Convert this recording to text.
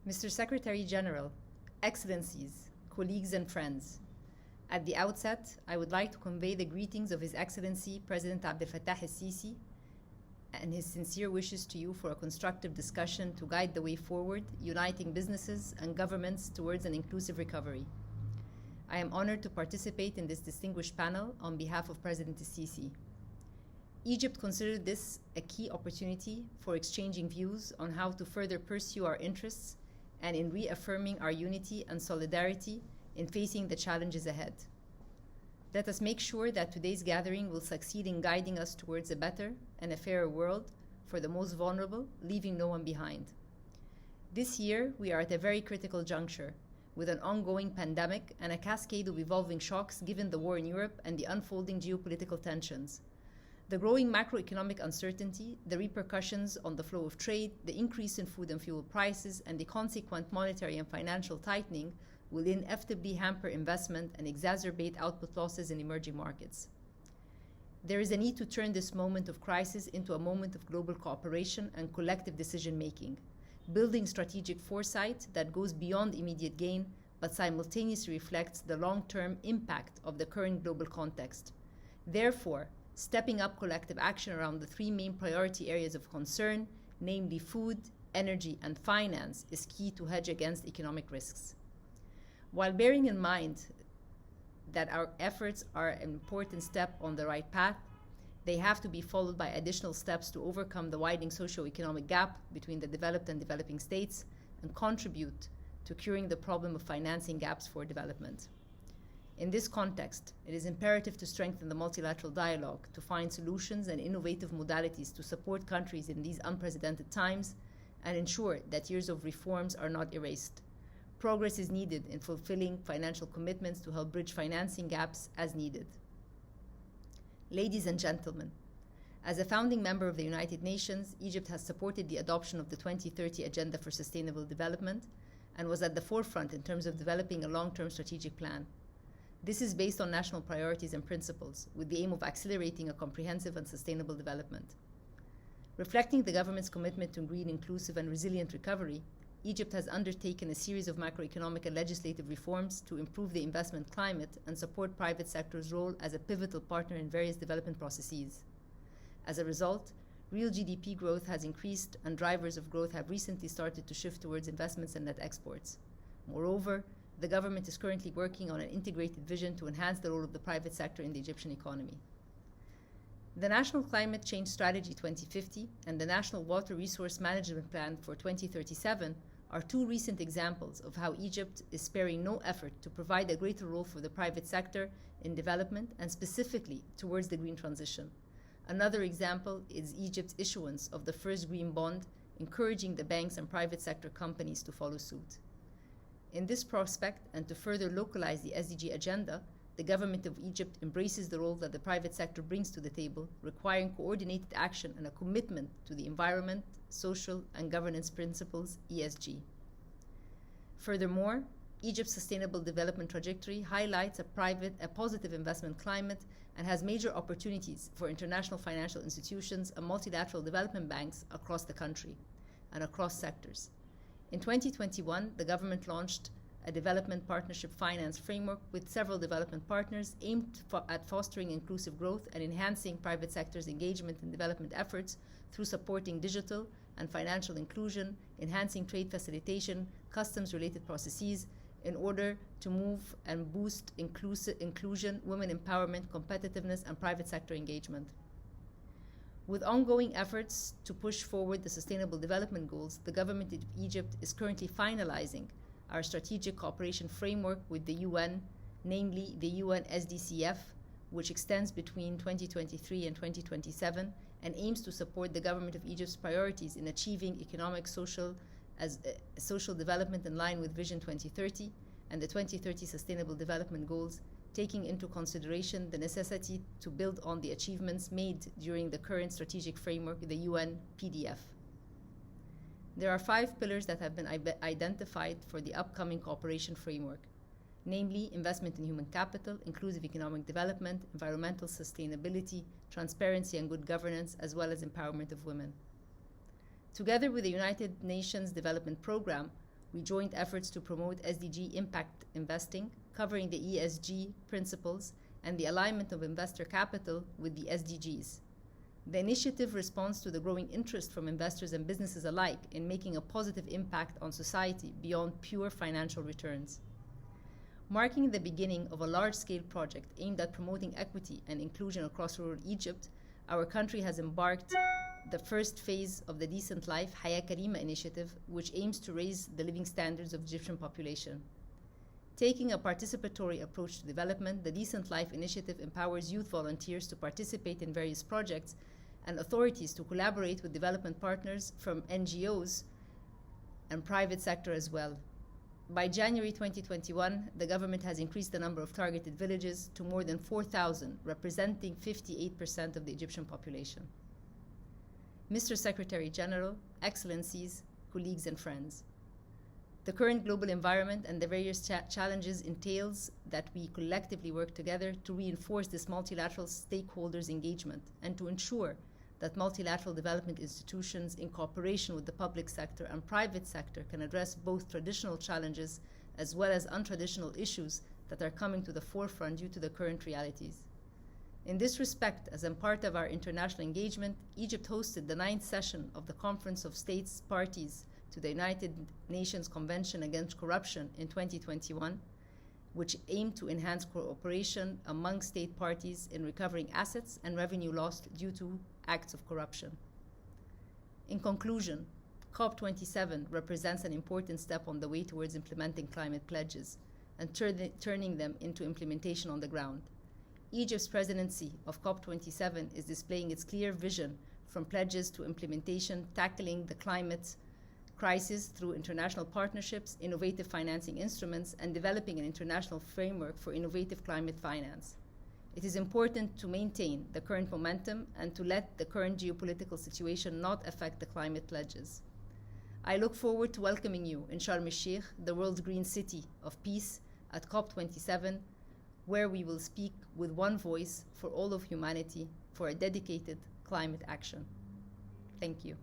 Mr. Secretary General, Excellencies, colleagues and friends, at the outset, I would like to convey the greetings of His Excellency President Abdel Fattah el-Sisi and his sincere wishes to you for a constructive discussion to guide the way forward, uniting businesses and governments towards an inclusive recovery. I am honored to participate in this distinguished panel on behalf of President el-Sisi. Egypt considered this a key opportunity for exchanging views on how to further pursue our interests and in reaffirming our unity and solidarity in facing the challenges ahead. Let us make sure that today's gathering will succeed in guiding us towards a better and a fairer world for the most vulnerable, leaving no one behind. This year, we are at a very critical juncture, with an ongoing pandemic and a cascade of evolving shocks given the war in Europe and the unfolding geopolitical tensions. The growing macroeconomic uncertainty, the repercussions on the flow of trade, the increase in food and fuel prices, and the consequent monetary and financial tightening will inevitably hamper investment and exacerbate output losses in emerging markets. There is a need to turn this moment of crisis into a moment of global cooperation and collective decision-making, building strategic foresight that goes beyond immediate gain, but simultaneously reflects the long-term impact of the current global context. Therefore, stepping up collective action around the three main priority areas of concern, namely food, energy, and finance, is key to hedge against economic risks. While bearing in mind that our efforts are an important step on the right path, they have to be followed by additional steps to overcome the widening socio-economic gap between the developed and developing states and contribute to curing the problem of financing gaps for development. In this context, it is imperative to strengthen the multilateral dialogue to find solutions and innovative modalities to support countries in these unprecedented times and ensure that years of reforms are not erased. Progress is needed in fulfilling financial commitments to help bridge financing gaps as needed. Ladies and gentlemen, as a founding member of the United Nations, Egypt has supported the adoption of the 2030 Agenda for Sustainable Development and was at the forefront in terms of developing a long-term strategic plan. This is based on national priorities and principles, with the aim of accelerating a comprehensive and sustainable development. Reflecting the government's commitment to green, inclusive, and resilient recovery, Egypt has undertaken a series of macroeconomic and legislative reforms to improve the investment climate and support private sector's role as a pivotal partner in various development processes. As a result, real GDP growth has increased and drivers of growth have recently started to shift towards investments and net exports. Moreover, the government is currently working on an integrated vision to enhance the role of the private sector in the Egyptian economy. The National Climate Change Strategy 2050 and the National Water Resource Management Plan for 2037 are two recent examples of how Egypt is sparing no effort to provide a greater role for the private sector in development and specifically towards the green transition. Another example is Egypt's issuance of the first green bond, encouraging the banks and private sector companies to follow suit. In this prospect, and to further localize the SDG agenda, the government of Egypt embraces the role that the private sector brings to the table, requiring coordinated action and a commitment to the environment, social, and governance principles, ESG. Furthermore, Egypt's sustainable development trajectory highlights a positive investment climate and has major opportunities for international financial institutions and multilateral development banks across the country and across sectors. In 2021, the government launched a development partnership finance framework with several development partners aimed at fostering inclusive growth and enhancing private sector's engagement in development efforts through supporting digital and financial inclusion, enhancing trade facilitation, customs-related processes, in order to move and boost inclusion, women empowerment, competitiveness, and private sector engagement. With ongoing efforts to push forward the Sustainable Development Goals, the government of Egypt is currently finalizing our strategic cooperation framework with the UN, namely the UN SDCF, which extends between 2023 and 2027 and aims to support the government of Egypt's priorities in achieving economic, social development in line with Vision 2030 and the 2030 Sustainable Development Goals, taking into consideration the necessity to build on the achievements made during the current strategic framework, the UN PDF. There are 5 pillars that have been identified for the upcoming cooperation framework, namely investment in human capital, inclusive economic development, environmental sustainability, transparency and good governance, as well as empowerment of women. Together with the United Nations Development Programme, we joined efforts to promote SDG impact investing, covering the ESG principles and the alignment of investor capital with the SDGs. The initiative responds to the growing interest from investors and businesses alike in making a positive impact on society beyond pure financial returns. Marking the beginning of a large-scale project aimed at promoting equity and inclusion across rural Egypt, our country has embarked the first phase of the Decent Life Hayat Karima initiative, which aims to raise the living standards of the Egyptian population. Taking a participatory approach to development, the Decent Life initiative empowers youth volunteers to participate in various projects and authorities to collaborate with development partners from NGOs and private sector as well. By January 2021, the government has increased the number of targeted villages to more than 4,000, representing 58% of the Egyptian population. Mr. Secretary General, Excellencies, colleagues and friends, the current global environment and the various challenges entails that we collectively work together to reinforce this multilateral stakeholders' engagement and to ensure that multilateral development institutions in cooperation with the public sector and private sector can address both traditional challenges as well as untraditional issues that are coming to the forefront due to the current realities. In this respect, as a part of our international engagement, Egypt hosted the 9th session of the Conference of States Parties to the United Nations Convention Against Corruption in 2021, which aimed to enhance cooperation among state parties in recovering assets and revenue lost due to acts of corruption. In conclusion, COP27 represents an important step on the way towards implementing climate pledges and turning them into implementation on the ground. Egypt's presidency of COP27 is displaying its clear vision from pledges to implementation, tackling the climate crisis through international partnerships, innovative financing instruments, and developing an international framework for innovative climate finance. It is important to maintain the current momentum and to let the current geopolitical situation not affect the climate pledges. I look forward to welcoming you in Sharm el-Sheikh, the world's green city of peace, at COP27, where we will speak with one voice for all of humanity for a dedicated climate action. Thank you.